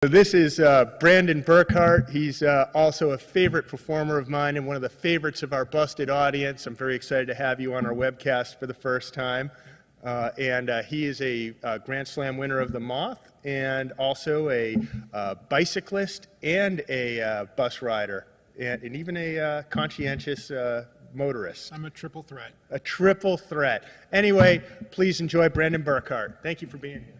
So this is Brandon Burkhart. He's also a favorite performer of mine and one of the favorites of our Busted audience. I'm very excited to have you on our webcast for the first time. He is a Grand Slam winner of the Moth and also a bicyclist and a bus rider and even a conscientious motorist. I'm a triple threat. A triple threat. Anyway, please enjoy Brandon Burkhart. Thank you for being here.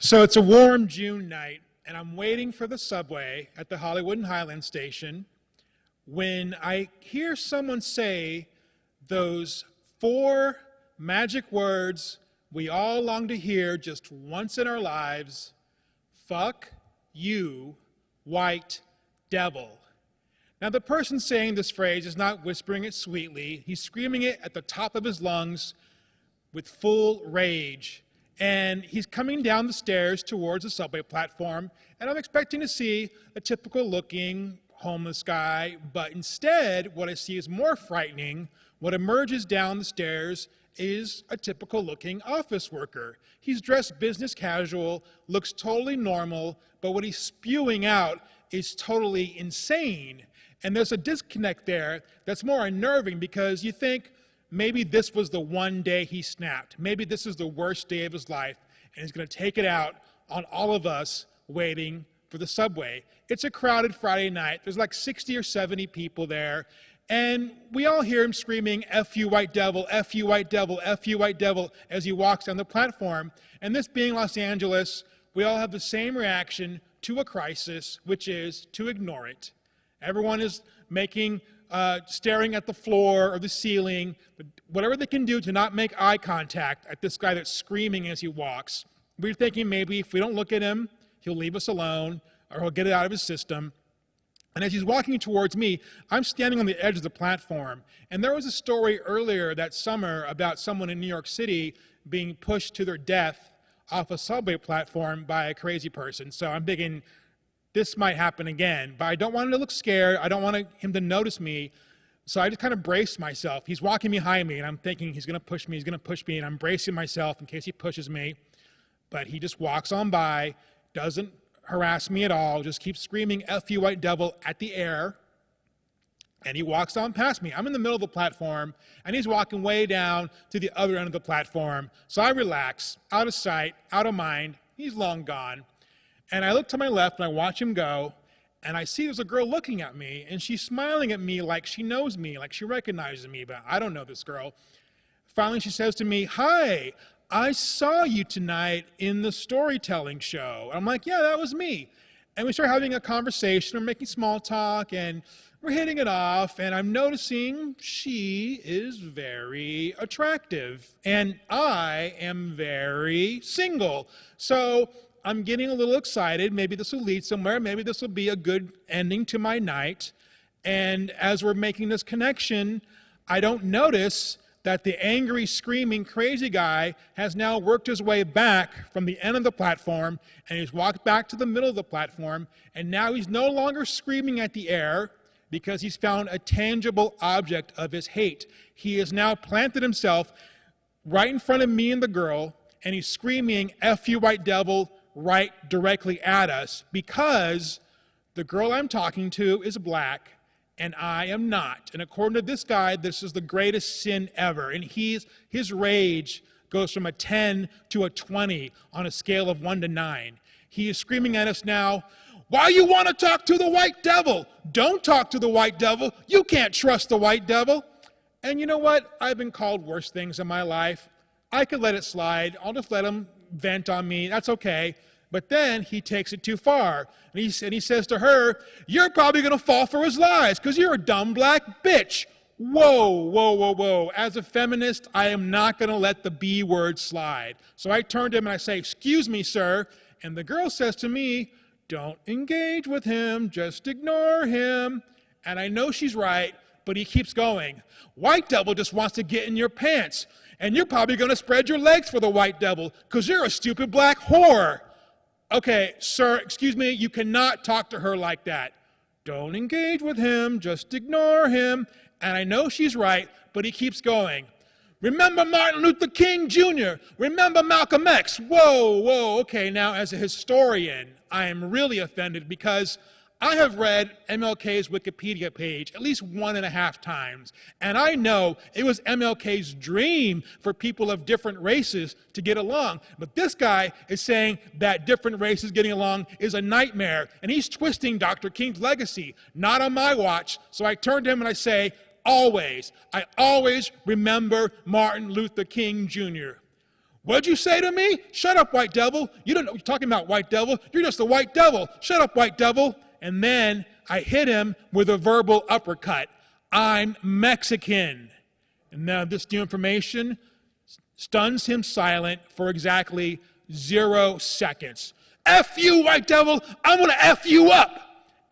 So it's a warm June night, and I'm waiting for the subway at the Hollywood and Highland station when I hear someone say those 4 magic words we all long to hear just once in our lives: fuck you, white devil. Now, the person saying this phrase is not whispering it sweetly. He's screaming it at the top of his lungs with full rage. And he's coming down the stairs towards the subway platform, and I'm expecting to see a typical-looking homeless guy, but instead, what I see is more frightening. What emerges down the stairs is a typical-looking office worker. He's dressed business casual, looks totally normal, but what he's spewing out is totally insane. And there's a disconnect there that's more unnerving because you think, maybe this was the one day he snapped. Maybe this is the worst day of his life, and he's going to take it out on all of us waiting for the subway. It's a crowded Friday night. There's like 60 or 70 people there, and we all hear him screaming, "F you, white devil, F you, white devil, F you, white devil," as he walks down the platform. And this being Los Angeles, we all have the same reaction to a crisis, which is to ignore it. Everyone is staring at the floor or the ceiling, whatever they can do to not make eye contact at this guy that's screaming as he walks. We're thinking maybe if we don't look at him, he'll leave us alone or he'll get it out of his system. And as he's walking towards me, I'm standing on the edge of the platform. And there was a story earlier that summer about someone in New York City being pushed to their death off a subway platform by a crazy person. So I'm thinking, this might happen again, but I don't want him to look scared. I don't want him to notice me. So I just kind of brace myself. He's walking behind me, and I'm thinking he's going to push me, and I'm bracing myself in case he pushes me. But he just walks on by, doesn't harass me at all, just keeps screaming, "F you, white devil," at the air, and he walks on past me. I'm in the middle of the platform, and he's walking way down to the other end of the platform. So I relax, out of sight, out of mind. He's long gone. And I look to my left, and I watch him go, and I see there's a girl looking at me, and she's smiling at me like she knows me, like she recognizes me, but I don't know this girl. Finally, she says to me, "Hi, I saw you tonight in the storytelling show." I'm like, "Yeah, that was me." And we start having a conversation, we're making small talk, and we're hitting it off, and I'm noticing she is very attractive, and I am very single. So I'm getting a little excited. Maybe this will lead somewhere. Maybe this will be a good ending to my night. And as we're making this connection, I don't notice that the angry, screaming, crazy guy has now worked his way back from the end of the platform, and he's walked back to the middle of the platform, and now he's no longer screaming at the air because he's found a tangible object of his hate. He has now planted himself right in front of me and the girl, and he's screaming, "F you, white devil," right directly at us because the girl I'm talking to is black and I am not. And according to this guy, this is the greatest sin ever. And his rage goes from a 10 to a 20 on a scale of 1 to 9. He is screaming at us now, "Why you want to talk to the white devil? Don't talk to the white devil. You can't trust the white devil." And you know what? I've been called worse things in my life. I could let it slide. I'll just let him vent on me. That's okay. But then he takes it too far. And he says to her, "You're probably going to fall for his lies because you're a dumb black bitch." Whoa, whoa, whoa, whoa. As a feminist, I am not going to let the B word slide. So I turn to him and I say, "Excuse me, sir." And the girl says to me, "Don't engage with him. Just ignore him." And I know she's right, but he keeps going. "White devil just wants to get in your pants. And you're probably going to spread your legs for the white devil because you're a stupid black whore." Okay, sir, excuse me, you cannot talk to her like that. "Don't engage with him, just ignore him." And I know she's right, but he keeps going. Remember Martin Luther King Jr., remember Malcolm X. Whoa, okay, now as a historian, I am really offended because I have read MLK's Wikipedia page at least 1.5 times, and I know it was MLK's dream for people of different races to get along. But this guy is saying that different races getting along is a nightmare, and he's twisting Dr. King's legacy. Not on my watch. So I turn to him and I say, I always remember Martin Luther King Jr. What'd you say to me? Shut up, white devil. You don't know what you're talking about, white devil. You're just a white devil. Shut up, white devil. And then I hit him with a verbal uppercut. I'm Mexican. And now this new information stuns him silent for exactly 0 seconds. F you, white devil. I'm going to F you up.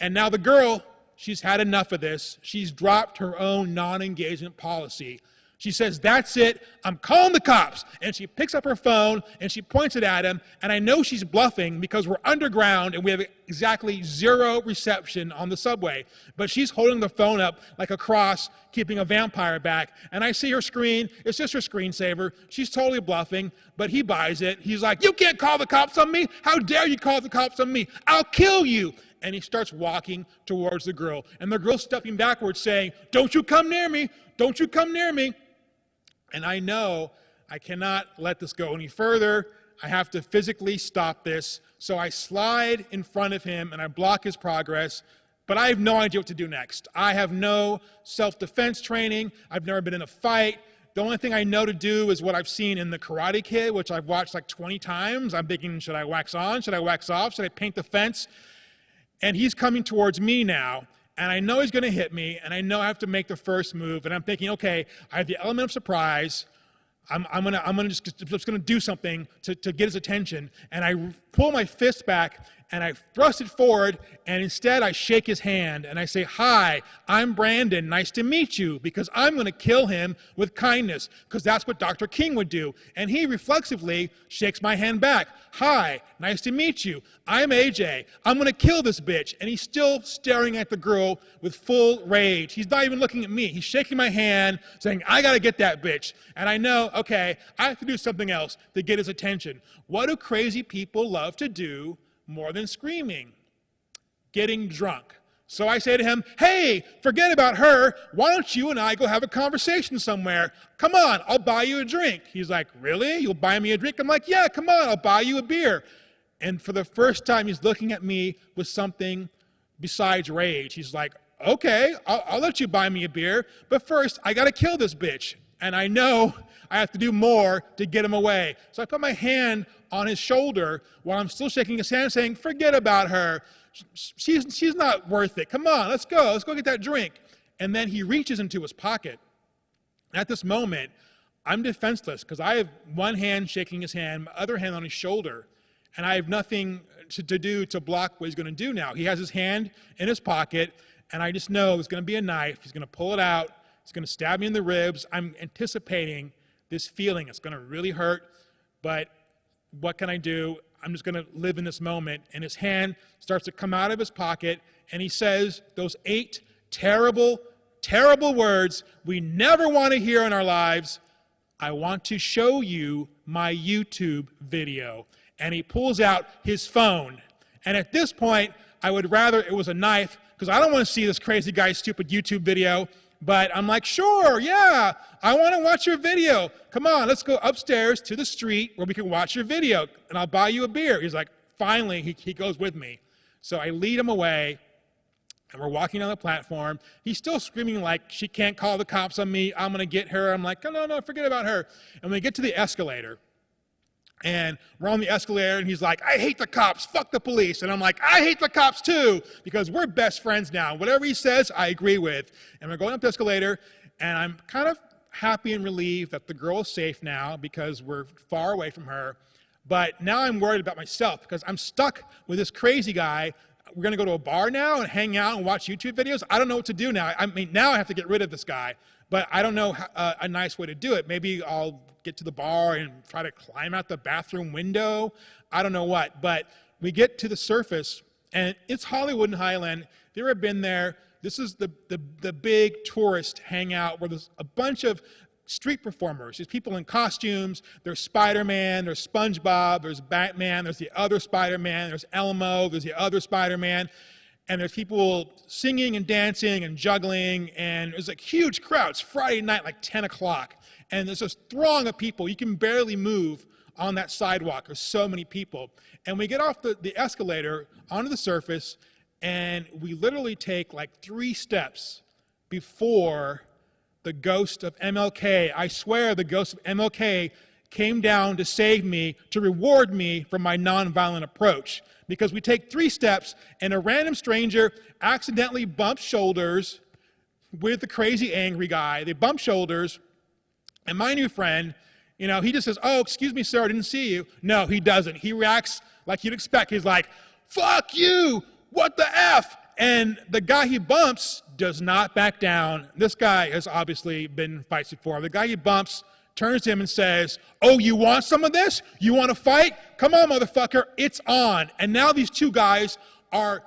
And now the girl, she's had enough of this. She's dropped her own non-engagement policy. She says, that's it, I'm calling the cops. And she picks up her phone and she points it at him. And I know she's bluffing because we're underground and we have exactly 0 reception on the subway. But she's holding the phone up like a cross, keeping a vampire back. And I see her screen, it's just her screensaver. She's totally bluffing, but he buys it. He's like, you can't call the cops on me. How dare you call the cops on me? I'll kill you. And he starts walking towards the girl. And the girl's stepping backwards saying, don't you come near me. Don't you come near me. And I know I cannot let this go any further. I have to physically stop this. So I slide in front of him and I block his progress. But I have no idea what to do next. I have no self-defense training. I've never been in a fight. The only thing I know to do is what I've seen in The Karate Kid, which I've watched like 20 times. I'm thinking, should I wax on? Should I wax off? Should I paint the fence? And he's coming towards me now. And I know he's going to hit me, and I know I have to make the first move. And I'm thinking, okay, I have the element of surprise. I'm just gonna do something to get his attention. And I pull my fist back, and I thrust it forward, and instead I shake his hand, and I say, hi, I'm Brandon, nice to meet you, because I'm going to kill him with kindness, because that's what Dr. King would do. And he reflexively shakes my hand back. Hi, nice to meet you. I'm AJ. I'm going to kill this bitch. And he's still staring at the girl with full rage. He's not even looking at me. He's shaking my hand, saying, I got to get that bitch. And I know, okay, I have to do something else to get his attention. What do crazy people love to do more than screaming? Getting drunk. So I say to him, hey, forget about her. Why don't you and I go have a conversation somewhere? Come on, I'll buy you a drink. He's like, really? You'll buy me a drink? I'm like, yeah, come on, I'll buy you a beer. And for the first time, he's looking at me with something besides rage. He's like, okay, I'll let you buy me a beer, but first, I got to kill this bitch. And I know I have to do more to get him away. So I put my hand on his shoulder while I'm still shaking his hand, saying, forget about her. She's not worth it. Come on, let's go get that drink. And then he reaches into his pocket. At this moment, I'm defenseless because I have one hand shaking his hand, my other hand on his shoulder, and I have nothing to do to block what he's going to do now. He has his hand in his pocket, and I just know there's going to be a knife. He's going to pull it out. He's going to stab me in the ribs. I'm anticipating this feeling. It's going to really hurt, but what can I do? I'm just going to live in this moment. And his hand starts to come out of his pocket, and he says those 8 terrible, terrible words we never want to hear in our lives. I want to show you my YouTube video. And he pulls out his phone. And at this point, I would rather it was a knife, because I don't want to see this crazy guy's stupid YouTube video. But I'm like, sure, yeah, I want to watch your video. Come on, let's go upstairs to the street where we can watch your video, and I'll buy you a beer. He's like, finally, he goes with me. So I lead him away, and we're walking down the platform. He's still screaming like, she can't call the cops on me. I'm going to get her. I'm like, no, forget about her. And we get to the escalator, and we're on the escalator, and he's like, I hate the cops, fuck the police. And I'm like, I hate the cops too, because we're best friends now. Whatever he says, I agree with. And we're going up the escalator, and I'm kind of happy and relieved that the girl is safe now because we're far away from her. But now I'm worried about myself because I'm stuck with this crazy guy. We're going to go to a bar now and hang out and watch YouTube videos. I don't know what to do now. I mean, now I have to get rid of this guy, but I don't know a nice way to do it. Maybe I'll get to the bar and try to climb out the bathroom window. I don't know what, but we get to the surface, and it's Hollywood and Highland. If you've ever been there, this is the big tourist hangout where there's a bunch of street performers, these people in costumes. There's Spider-Man, there's SpongeBob, there's Batman, there's the other Spider-Man, there's Elmo, there's the other Spider-Man, and there's people singing and dancing and juggling, and there's like huge crowds. Friday night, like 10 o'clock, and there's this throng of people. You can barely move on that sidewalk. There's so many people. And we get off the escalator onto the surface, and we literally take like 3 steps before the ghost of MLK, I swear the ghost of MLK came down to save me, to reward me for my nonviolent approach. Because we take 3 steps and a random stranger accidentally bumps shoulders with the crazy angry guy. They bump shoulders, and my new friend, you know, he just says, "Oh, excuse me, sir, I didn't see you." No, he doesn't. He reacts like you'd expect. He's like, "Fuck you, what the F?" And the guy he bumps does not back down. This guy has obviously been in fights before. The guy he bumps turns to him and says, "Oh, you want some of this? You want to fight? Come on, motherfucker, it's on." And now these 2 guys are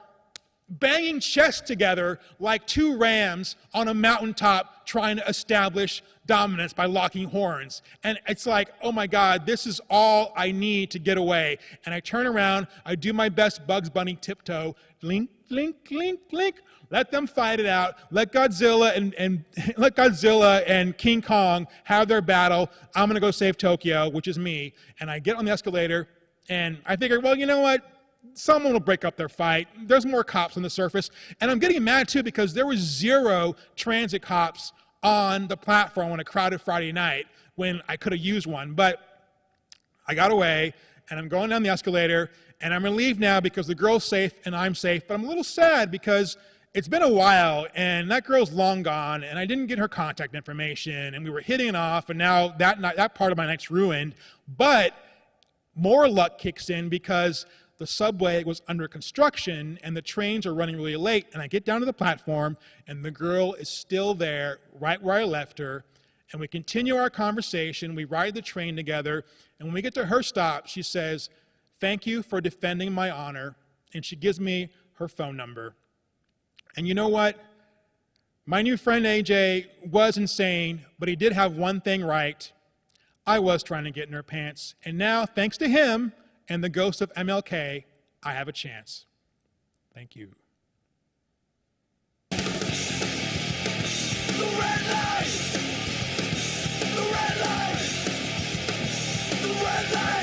banging chests together like 2 rams on a mountaintop trying to establish dominance by locking horns. And it's like, oh my God, this is all I need to get away. And I turn around, I do my best Bugs Bunny tiptoe, link, link, link, link. Let them fight it out. Let Godzilla and let Godzilla and King Kong have their battle. I'm gonna go save Tokyo, which is me. And I get on the escalator, and I figure, well, you know what? Someone will break up their fight. There's more cops on the surface. And I'm getting mad too because there was 0 transit cops on the platform on a crowded Friday night when I could have used one. But I got away, and I'm going down the escalator, and I'm relieved now because the girl's safe and I'm safe. But I'm a little sad because it's been a while, and that girl's long gone, and I didn't get her contact information, and we were hitting it off, and now that part of my night's ruined. But more luck kicks in because the subway was under construction and the trains are running really late, and I get down to the platform and the girl is still there right where I left her, and we continue our conversation. We ride the train together, and when we get to her stop, she says, "Thank you for defending my honor," and she gives me her phone number. And you know what? My new friend AJ was insane, but he did have one thing right. I was trying to get in her pants, and now, thanks to him and the ghost of MLK, I have a chance. Thank you. The red light! The red light! The red light!